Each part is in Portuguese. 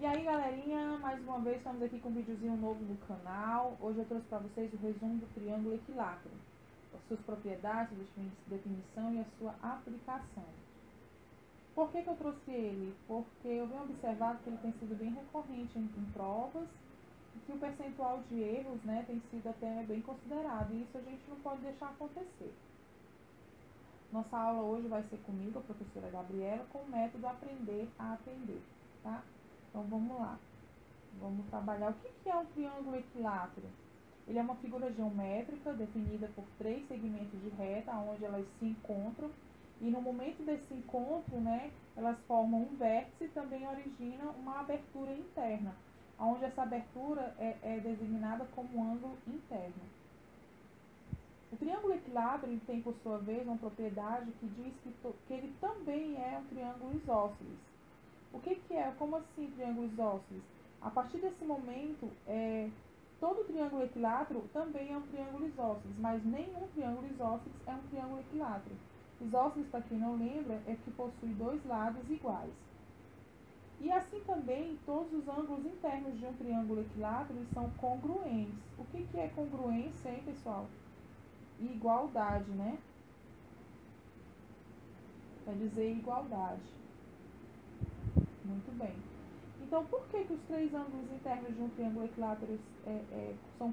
E aí, galerinha, mais uma vez estamos aqui com um videozinho novo no canal. Hoje eu trouxe para vocês o resumo do triângulo equilátero, as suas propriedades, definição e a sua aplicação. Por que eu trouxe ele? Porque eu venho observado que ele tem sido bem recorrente em provas e que o percentual de erros, né, tem sido até bem considerado, e isso a gente não pode deixar acontecer. Nossa aula hoje vai ser comigo, a professora Gabriela, com o método Aprender a Aprender, tá? Então vamos lá, vamos trabalhar. O que é um triângulo equilátero? Ele é uma figura geométrica definida por 3 segmentos de reta, onde elas se encontram, e no momento desse encontro, né, elas formam um vértice e também originam uma abertura interna, onde essa abertura é designada como ângulo interno. O triângulo equilátero ele tem, por sua vez, uma propriedade que diz que ele também é um triângulo isósceles. O que é? Como assim triângulo isósceles? A partir desse momento, todo triângulo equilátero também é um triângulo isósceles, mas nenhum triângulo isósceles é um triângulo equilátero. Isósceles, para quem não lembra, é que possui 2 lados iguais. E assim também, todos os ângulos internos de um triângulo equilátero são congruentes. O que é congruência, hein, pessoal? Igualdade, né? Quer dizer igualdade. Muito bem. Então, por que os 3 ângulos internos de um triângulo equilátero são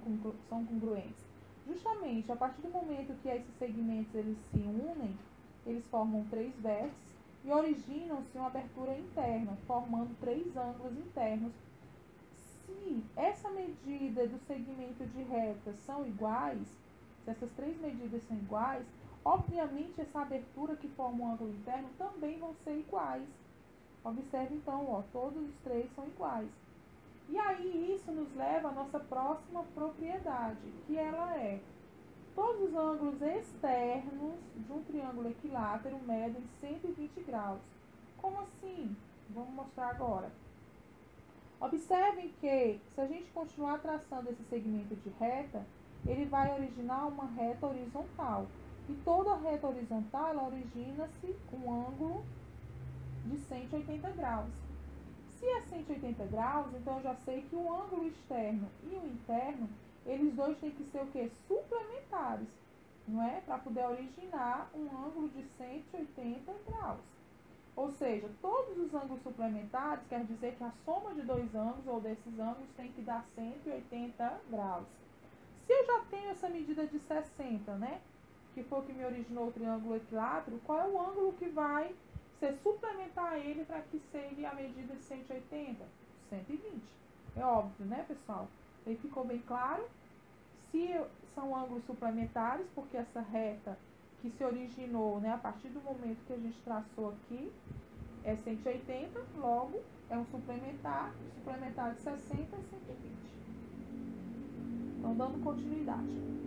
congruentes? Justamente, a partir do momento que esses segmentos eles se unem, eles formam 3 vértices e originam-se uma abertura interna, formando 3 ângulos internos. Se essa medida do segmento de reta são iguais, se essas 3 medidas são iguais, obviamente essa abertura que forma um ângulo interno também vão ser iguais. Observe então, ó, todos os 3 são iguais. E aí isso nos leva à nossa próxima propriedade, que ela é: todos os ângulos externos de um triângulo equilátero medem 120 graus. Como assim? Vamos mostrar agora. Observem que, se a gente continuar traçando esse segmento de reta, ele vai originar uma reta horizontal. E toda reta horizontal, ela origina-se um ângulo de 180 graus. Se é 180 graus, então eu já sei que o ângulo externo e o interno, eles dois têm que ser o quê? Suplementares, não é? Para poder originar um ângulo de 180 graus. Ou seja, todos os ângulos suplementares quer dizer que a soma de 2 ângulos ou desses ângulos tem que dar 180 graus. Se eu já tenho essa medida de 60, né? Que foi o que me originou o triângulo equilátero, qual é o ângulo que vai ser suplementar a ele para que seja a medida de 180? 120. É óbvio, né, pessoal? Aí ficou bem claro? Se são ângulos suplementares, porque essa reta que se originou, né, a partir do momento que a gente traçou aqui, é 180, logo é um suplementar de 60 é 120. Então, dando continuidade.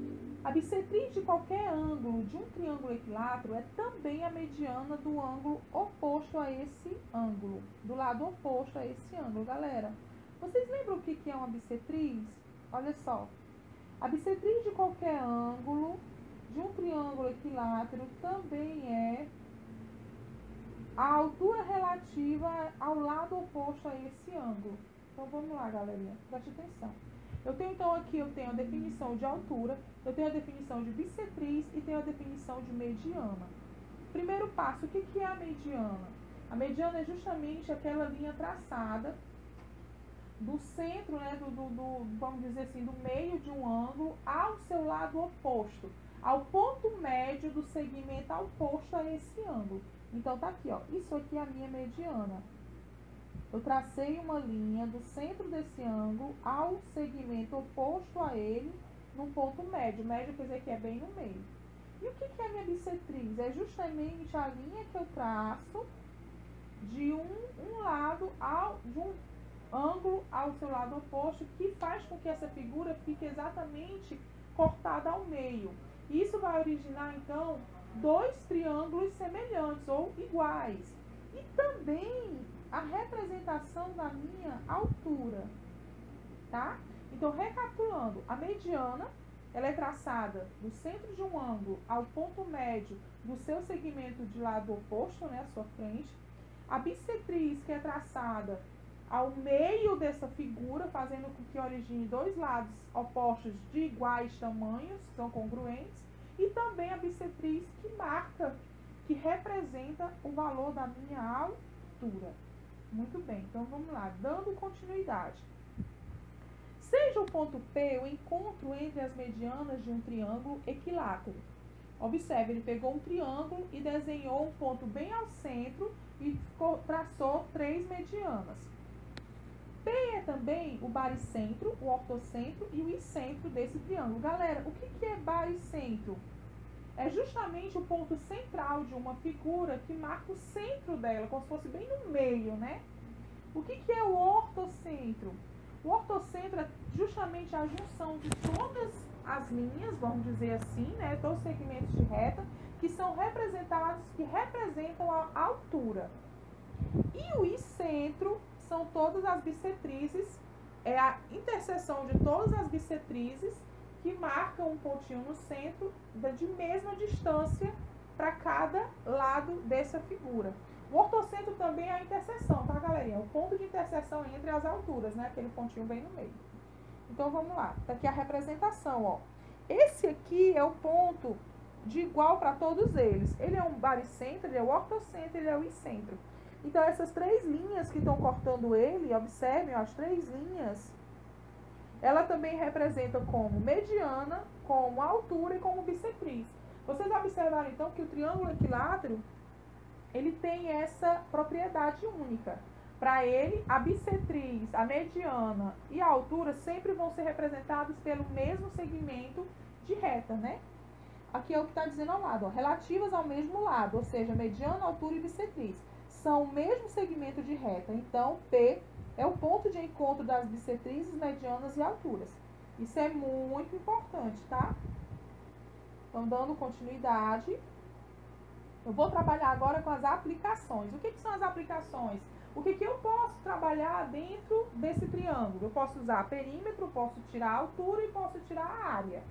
A bissetriz de qualquer ângulo de um triângulo equilátero é também a mediana do ângulo oposto a esse ângulo, do lado oposto a esse ângulo, galera. Vocês lembram o que é uma bissetriz? Olha só. A bissetriz de qualquer ângulo de um triângulo equilátero também é a altura relativa ao lado oposto a esse ângulo. Então, vamos lá, galerinha. Preste atenção. Eu tenho, então, aqui eu tenho a definição de altura, eu tenho a definição de bissetriz e tenho a definição de mediana. Primeiro passo, o que é a mediana? A mediana é justamente aquela linha traçada do centro, né, vamos dizer assim, do meio de um ângulo ao seu lado oposto, ao ponto médio do segmento oposto a esse ângulo. Então, tá aqui, ó, isso aqui é a minha mediana. Eu tracei uma linha do centro desse ângulo ao segmento oposto a ele, num ponto médio. Médio quer dizer que é bem no meio. E o que é a minha bissetriz? É justamente a linha que eu traço de um lado de um ângulo ao seu lado oposto, que faz com que essa figura fique exatamente cortada ao meio. Isso vai originar, então, 2 triângulos semelhantes ou iguais. E também a representação da minha altura, tá? Então, recapitulando, a mediana, ela é traçada do centro de um ângulo ao ponto médio do seu segmento de lado oposto, né, à sua frente. A bissetriz, que é traçada ao meio dessa figura, fazendo com que origine dois lados opostos de iguais tamanhos, são congruentes, e também a bissetriz que marca, que representa o valor da minha altura. Muito bem, então vamos lá, dando continuidade. Seja o ponto P o encontro entre as medianas de um triângulo equilátero. Observe, ele pegou um triângulo e desenhou um ponto bem ao centro e traçou 3 medianas. P é também o baricentro, o ortocentro e o iscentro desse triângulo. Galera, o que é baricentro? É justamente o ponto central de uma figura que marca o centro dela, como se fosse bem no meio, né? O que é o ortocentro? O ortocentro é justamente a junção de todas as linhas, vamos dizer assim, né? Todos os segmentos de reta que são representados, que representam a altura. E o iscentro são todas as bissetrizes, é a interseção de todas as bissetrizes que marcam um pontinho no centro de mesma distância para cada lado dessa figura. O ortocentro também é a interseção, tá, galerinha? O ponto de interseção entre as alturas, né? Aquele pontinho bem no meio. Então, vamos lá. Tá aqui a representação, ó. Esse aqui é o ponto de igual para todos eles. Ele é um baricentro, ele é o ortocentro, ele é o iscentro. Então, essas 3 linhas que estão cortando ele, observem, ó, as 3 linhas, ela também representa como mediana, como altura e como bissetriz. Vocês observaram, então, que o triângulo equilátero, ele tem essa propriedade única. Para ele, a bissetriz, a mediana e a altura sempre vão ser representados pelo mesmo segmento de reta, né? Aqui é o que está dizendo ao lado, ó, relativas ao mesmo lado, ou seja, mediana, altura e bissetriz. São o mesmo segmento de reta, então P é o ponto de encontro das bissetrizes, medianas e alturas. Isso é muito importante, tá? Então, dando continuidade, eu vou trabalhar agora com as aplicações. O que são as aplicações? O que eu posso trabalhar dentro desse triângulo? Eu posso usar perímetro, posso tirar a altura e posso tirar a área.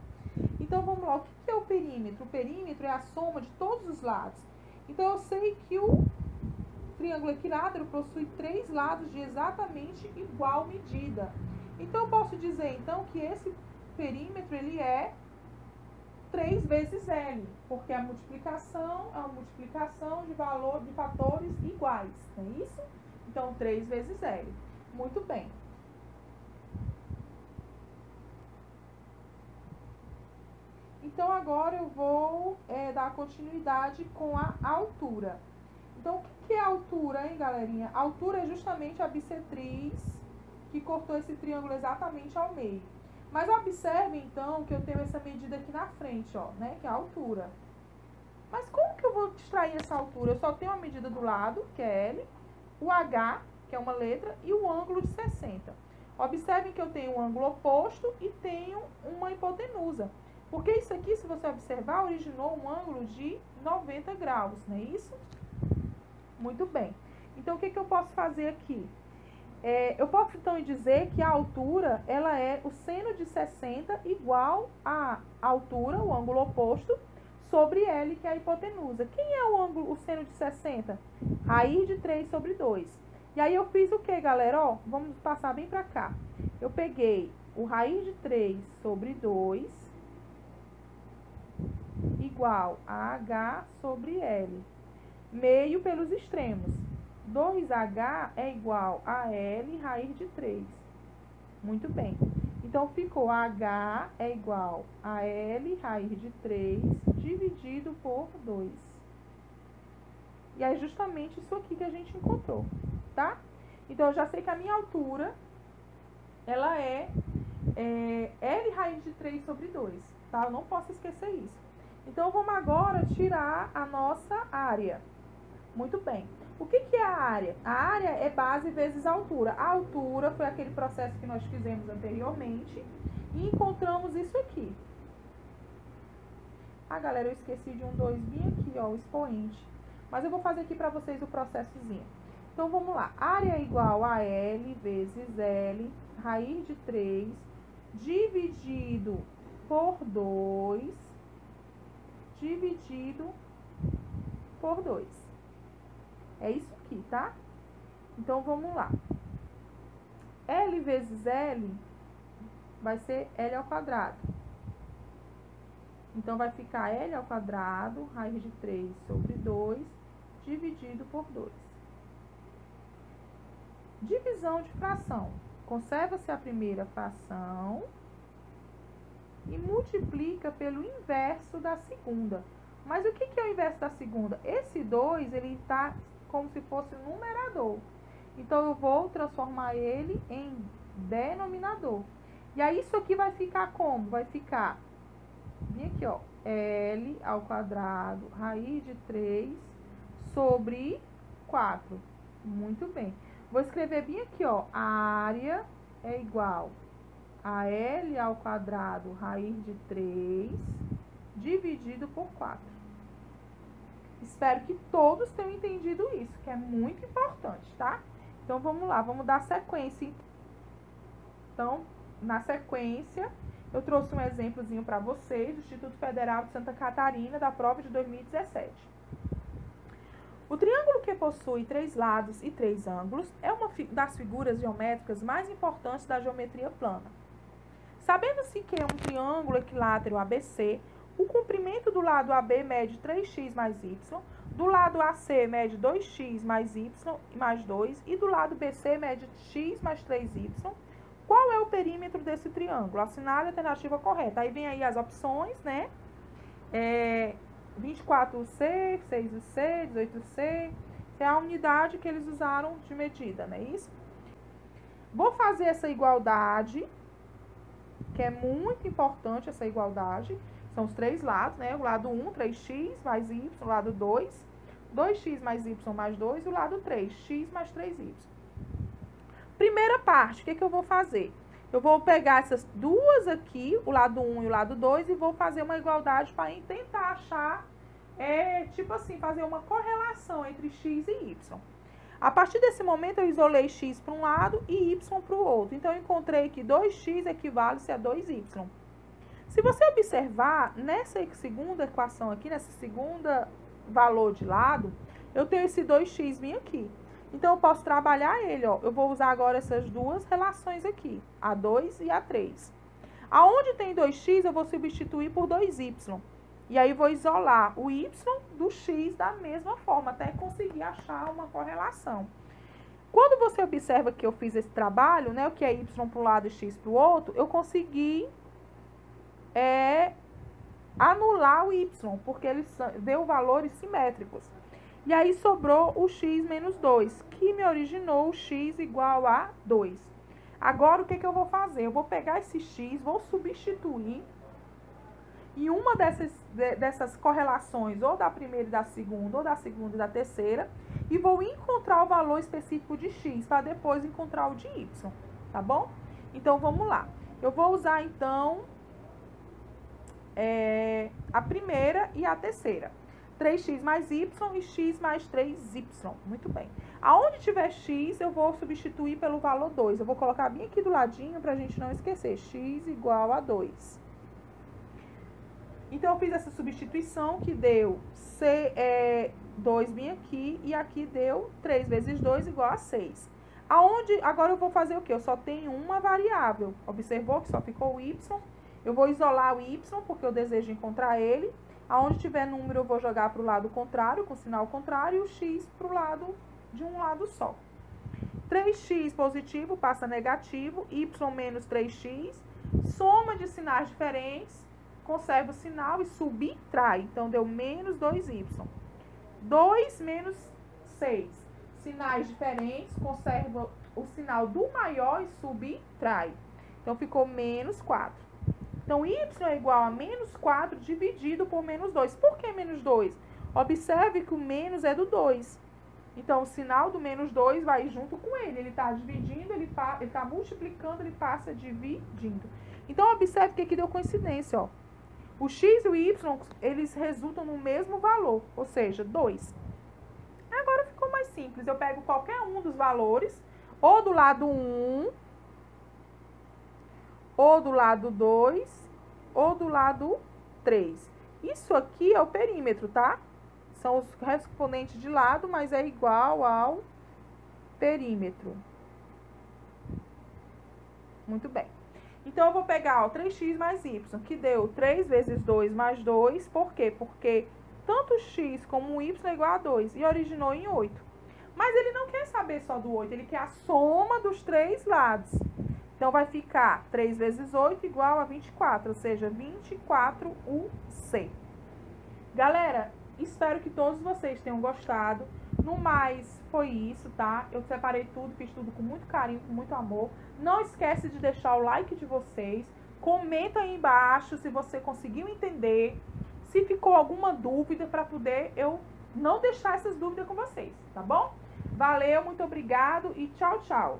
Então, vamos lá. O que é o perímetro? O perímetro é a soma de todos os lados. Então, eu sei que o triângulo equilátero possui 3 lados de exatamente igual medida. Então, eu posso dizer, então, que esse perímetro, ele é 3 vezes L, porque a multiplicação é uma multiplicação de valor de fatores iguais, não é isso? Então, 3 vezes L. Muito bem. Então, agora eu vou dar continuidade com a altura. Então, o que é a altura, hein, galerinha? A altura é justamente a bissetriz que cortou esse triângulo exatamente ao meio. Mas observe, então, que eu tenho essa medida aqui na frente, ó, né? Que é a altura. Mas como que eu vou extrair essa altura? Eu só tenho a medida do lado, que é L, o H, que é uma letra, e o ângulo de 60. Observem que eu tenho um ângulo oposto e tenho uma hipotenusa. Porque isso aqui, se você observar, originou um ângulo de 90 graus, não é isso? Muito bem. Então, o que eu posso fazer aqui? Eu posso, então, dizer que a altura, ela é o seno de 60 igual à altura, o ângulo oposto, sobre L, que é a hipotenusa. Quem é o seno de 60? Raiz de 3 sobre 2. E aí, eu fiz o que, galera? Ó, vamos passar bem pra cá. Eu peguei o raiz de 3 sobre 2 igual a H sobre L. Meio pelos extremos. 2H é igual a L raiz de 3. Muito bem. Então, ficou H é igual a L raiz de 3 dividido por 2. E é justamente isso aqui que a gente encontrou, tá? Então, eu já sei que a minha altura, ela é L raiz de 3 sobre 2, tá? Eu não posso esquecer isso. Então, vamos agora tirar a nossa área. Muito bem. O que é a área? A área é base vezes altura. A altura foi aquele processo que nós fizemos anteriormente e encontramos isso aqui. Ah, galera, eu esqueci de um 2 bem aqui, ó, o expoente. Mas eu vou fazer aqui para vocês o processozinho. Então, vamos lá. Área é igual a L vezes L, raiz de 3, dividido por 2, dividido por 2. É isso aqui, tá? Então, vamos lá. L vezes L vai ser L ao quadrado. Então, vai ficar L ao quadrado, raiz de 3 sobre 2, dividido por 2. Divisão de fração. Conserva-se a primeira fração e multiplica pelo inverso da segunda. Mas o que é o inverso da segunda? Esse 2, ele está como se fosse um numerador. Então, eu vou transformar ele em denominador. E aí, isso aqui vai ficar como? Vai ficar, vem aqui, ó, L ao quadrado, raiz de 3 sobre 4. Muito bem. Vou escrever bem aqui, ó, a área é igual a L ao quadrado, raiz de 3, dividido por 4. Espero que todos tenham entendido isso, que é muito importante, tá? Então, vamos lá, vamos dar sequência. Então, na sequência, eu trouxe um exemplozinho para vocês, do Instituto Federal de Santa Catarina, da prova de 2017. O triângulo que possui 3 lados e 3 ângulos é uma das figuras geométricas mais importantes da geometria plana. Sabendo-se que é um triângulo equilátero ABC, o comprimento do lado AB mede 3x mais y, do lado AC mede 2x mais y mais 2 e do lado BC mede x mais 3y. Qual é o perímetro desse triângulo? Assinale a alternativa correta. Aí vem aí as opções, né? 24C, 6C, 18C. É a unidade que eles usaram de medida, não é isso? Vou fazer essa igualdade, que é muito importante essa igualdade. São os 3 lados, né? O lado 1, 3x mais y. O lado 2, 2x mais y mais 2. E o lado 3, x mais 3y. Primeira parte, o que eu vou fazer? Eu vou pegar essas duas aqui, o lado 1 e o lado 2, e vou fazer uma igualdade para tentar achar, tipo assim, fazer uma correlação entre x e y. A partir desse momento, eu isolei x para um lado e y para o outro. Então, eu encontrei que 2x equivale-se a 2y. Se você observar, nessa segunda equação aqui, nessa segunda valor de lado, eu tenho esse 2x bem aqui. Então, eu posso trabalhar ele, ó. Eu vou usar agora essas duas relações aqui, a 2 e a 3. Aonde tem 2x, eu vou substituir por 2y. E aí, vou isolar o y do x da mesma forma, até conseguir achar uma correlação. Quando você observa que eu fiz esse trabalho, né, o que é y para um lado e x para o outro, eu consegui anular o y, porque ele deu valores simétricos. E aí, sobrou o x menos 2, que me originou o x igual a 2. Agora, o que eu vou fazer? Eu vou pegar esse x, vou substituir em uma dessas correlações, ou da primeira e da segunda, ou da segunda e da terceira, e vou encontrar o valor específico de x, para depois encontrar o de y, tá bom? Então, vamos lá. Eu vou usar, então, a primeira e a terceira. 3x mais y e x mais 3y. Muito bem. Aonde tiver x, eu vou substituir pelo valor 2. Eu vou colocar bem aqui do ladinho para a gente não esquecer. X igual a 2. Então, eu fiz essa substituição que deu 2 bem aqui e aqui deu 3 vezes 2 igual a 6. Agora eu vou fazer o quê? Eu só tenho uma variável. Observou que só ficou o y. Eu vou isolar o y porque eu desejo encontrar ele. Aonde tiver número, eu vou jogar para o lado contrário, com sinal contrário, e o x para o lado de um lado só. 3x positivo passa negativo, y menos 3x, soma de sinais diferentes, conserva o sinal e subtrai. Então, deu menos 2y. 2 menos 6. Sinais diferentes, conserva o sinal do maior e subtrai. Então, ficou menos 4. Então, y é igual a menos 4 dividido por menos 2. Por que menos 2? Observe que o menos é do 2. Então, o sinal do menos 2 vai junto com ele. Ele está dividindo, ele está multiplicando, ele passa dividindo. Então, observe que aqui deu coincidência, ó. O x e o y, eles resultam no mesmo valor, ou seja, 2. Agora ficou mais simples. Eu pego qualquer um dos valores, ou do lado 1, ou do lado 2, ou do lado 3. Isso aqui é o perímetro, tá? São os correspondentes de lado, mas é igual ao perímetro. Muito bem. Então, eu vou pegar, ó, 3x mais y, que deu 3 vezes 2 mais 2. Por quê? Porque tanto x como y é igual a 2 e originou em 8. Mas ele não quer saber só do 8, ele quer a soma dos três lados. Então, vai ficar 3 vezes 8 igual a 24, ou seja, 24UC. Galera, espero que todos vocês tenham gostado. No mais, foi isso, tá? Eu separei tudo, fiz tudo com muito carinho, com muito amor. Não esquece de deixar o like de vocês. Comenta aí embaixo se você conseguiu entender. Se ficou alguma dúvida, para poder eu não deixar essas dúvidas com vocês, tá bom? Valeu, muito obrigado e tchau, tchau.